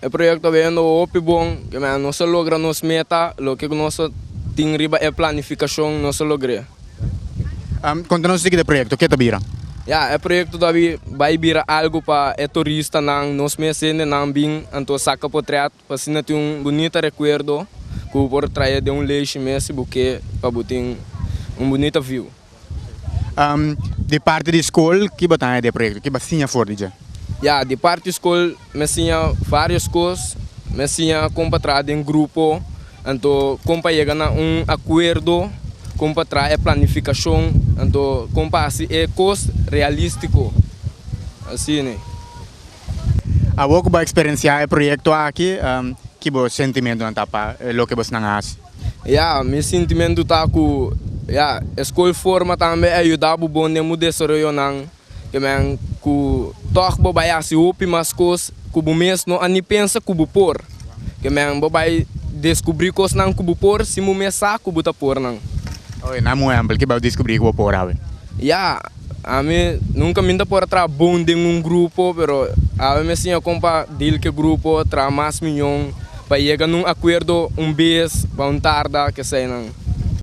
el proyecto viendo opi bom, que no se logra nos meta, lo que nós tem riba é planificação, não se logra. Conta-nos o projeto, o que é Tabira? Ja, o projeto daí vai vir algo para o turista não nos meses não bem, então saca portrait, para se não ter bonito recuerdo, que por trazer de leite mesmo, porque para botar bonito view. De parte da escola, que batalha de projeto, que bacia fora já? Ja, de parte da escola, me tinha várias coisas, me tinha compartilhado em grupo, então como chega a acordo, como trazer planificação, então como assim é coisa realístico, assim né. A você vai experienciar o projeto aqui, que bom sentimento não tapa, o que você não faz? Ja, meu sentimento tá com, ja, a escola forma também ajudar o bom de mudar o não, que men ku toh bobai asi upi mas coisas que o mês não ani pensa que o por, que men bobai descobrir coisas não que o por, se o mês sa que o tá por não. Oi, não é amplo que vai descobrir que vou por aí. Ja, a mim nunca me dá por tra bom de grupo, pero a mim sim a compa deal que grupo tra mais milhão para chegar num acordo vez para tarda que sei não.